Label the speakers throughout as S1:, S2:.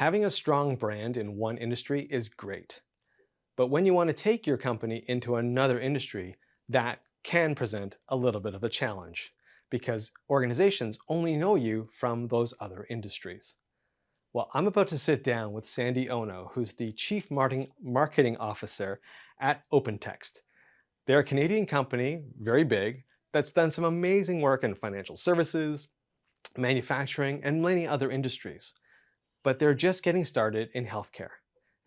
S1: Having a strong brand in one industry is great. But when you want to take your company into another industry, that can present a little bit of a challenge because organizations only know you from those other industries. Well, I'm about to sit down with Sandy Ono, who's the Chief Marketing Officer at OpenText. They're a Canadian company, very big, that's done some amazing work in financial services, manufacturing, and many other industries. But they're just getting started in healthcare,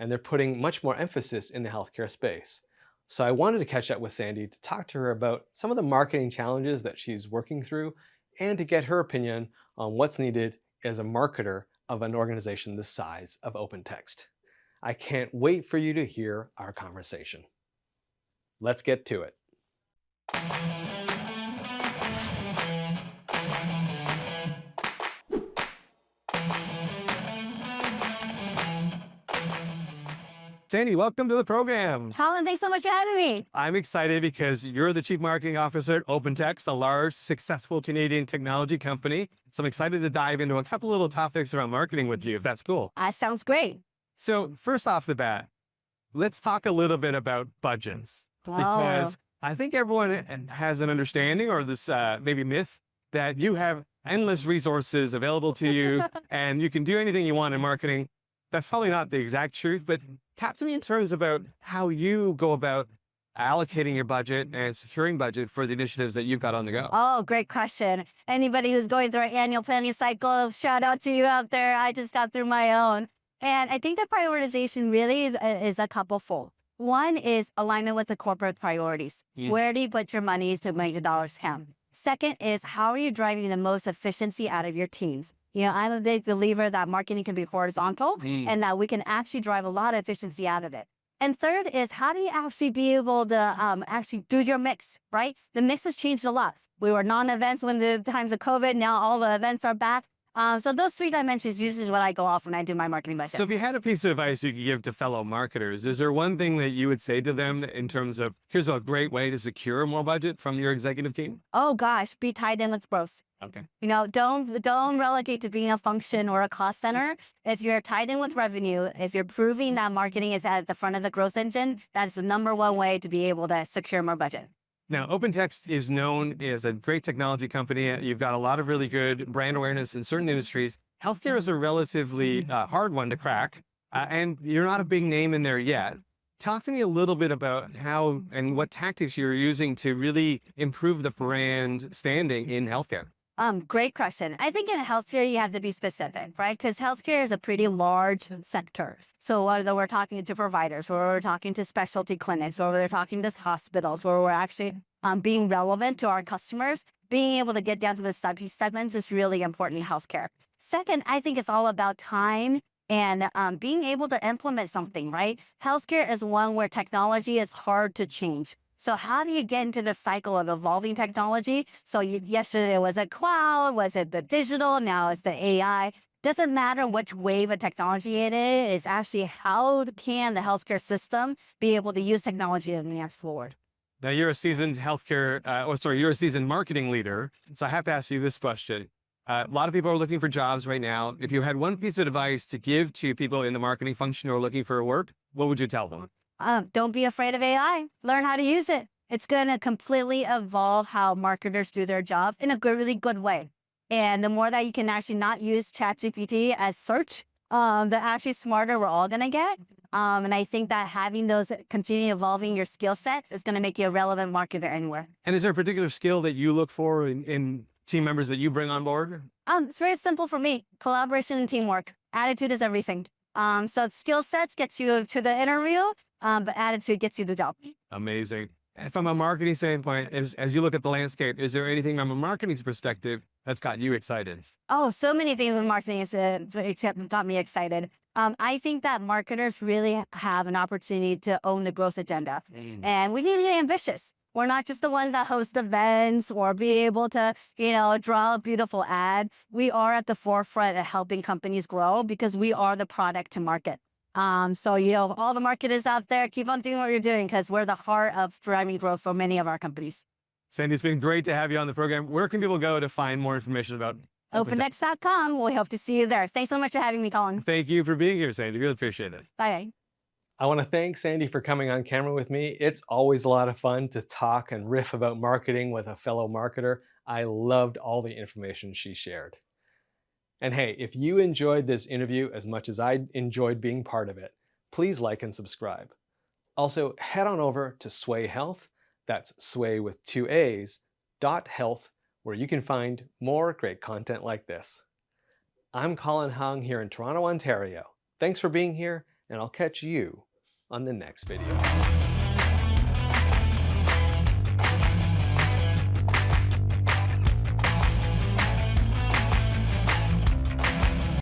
S1: and they're putting much more emphasis in the healthcare space. So I wanted to catch up with Sandy to talk to her about some of the marketing challenges that she's working through and to get her opinion on what's needed as a marketer of an organization the size of OpenText. I can't wait for you to hear our conversation. Let's get to it. Sandy, welcome to the program.
S2: Colin, thanks so much for having me.
S1: I'm excited because you're the Chief Marketing Officer at OpenText, a large, successful Canadian technology company. So I'm excited to dive into a couple little topics around marketing with you, if that's cool.
S2: Sounds great.
S1: So first off the bat, let's talk a little bit about budgets. Because I think everyone has an understanding or this maybe myth that you have endless resources available to you and you can do anything you want in marketing. That's probably not the exact truth, but talk to me in terms about how you go about allocating your budget and securing budget for the initiatives that you've got on the go.
S2: Oh, great question. Anybody who's going through an annual planning cycle, shout out to you out there. I just got through my own. And I think the prioritization really is a couple fold. One is alignment with the corporate priorities. Where do you put your money to make the dollars count? Second is how are you driving the most efficiency out of your teams? I'm a big believer that marketing can be horizontal and that we can actually drive a lot of efficiency out of it. And third is how do you actually be able to actually do your mix, right? The mix has changed a lot. We were non-events when the times of COVID. Now all the events are back. So those three dimensions usually is what I go off when I do my marketing budget.
S1: So if you had a piece of advice you could give to fellow marketers, is there one thing that you would say to them in terms of, here's a great way to secure more budget from your executive team?
S2: Oh gosh, be tied in with growth.
S1: Okay.
S2: Don't relegate to being a function or a cost center. If you're tied in with revenue, if you're proving that marketing is at the front of the growth engine, that's the number one way to be able to secure more budget.
S1: Now, OpenText is known as a great technology company. You've got a lot of really good brand awareness in certain industries. Healthcare is a relatively hard one to crack, and you're not a big name in there yet. Talk to me a little bit about how and what tactics you're using to really improve the brand standing in healthcare.
S2: Great question. I think in healthcare, you have to be specific, right? Because healthcare is a pretty large sector. So whether we're talking to providers, or we're talking to specialty clinics, or we're talking to hospitals, where we're actually being relevant to our customers, being able to get down to the segments is really important in healthcare. Second, I think it's all about time and being able to implement something, right? Healthcare is one where technology is hard to change. So how do you get into the cycle of evolving technology? So yesterday was it cloud, was it the digital, now it's the AI. Doesn't matter which wave of technology it is, it's actually how can the healthcare system be able to use technology to advance forward.
S1: Now you're a seasoned you're a seasoned marketing leader. So I have to ask you this question. A lot of people are looking for jobs right now. If you had one piece of advice to give to people in the marketing function who are looking for work, what would you tell them?
S2: Don't be afraid of AI. Learn how to use it. It's going to completely evolve how marketers do their job in a really good way. And the more that you can actually not use ChatGPT as search, the actually smarter we're all going to get. And I think that having those continue evolving your skill sets is going to make you a relevant marketer anywhere.
S1: And is there a particular skill that you look for in team members that you bring on board?
S2: It's very simple for me. Collaboration and teamwork. Attitude is everything. So skill sets gets you to the interview, but attitude gets you the job.
S1: Amazing. And from a marketing standpoint, as you look at the landscape, is there anything from a marketing's perspective that's got you excited?
S2: Oh, so many things in marketing got me excited. I think that marketers really have an opportunity to own the growth agenda. And we need to be ambitious. We're not just the ones that host events or be able to, draw a beautiful ad. We are at the forefront of helping companies grow because we are the product to market. So, all the marketers out there, keep on doing what you're doing because we're the heart of driving growth for many of our companies.
S1: Sandy, it's been great to have you on the program. Where can people go to find more information about
S2: OpenText.com. We hope to see you there. Thanks so much for having me, Colin.
S3: Thank you for being here, Sandy. Really appreciate it.
S2: Bye.
S1: I want to thank Sandy for coming on camera with me. It's always a lot of fun to talk and riff about marketing with a fellow marketer. I loved all the information she shared. And hey, if you enjoyed this interview as much as I enjoyed being part of it, please like and subscribe. Also, head on over to Swaay.Health, that's Swaay with 2 A's, .health, where you can find more great content like this. I'm Colin Hung here in Toronto, Ontario. Thanks for being here, and I'll catch you on the next video.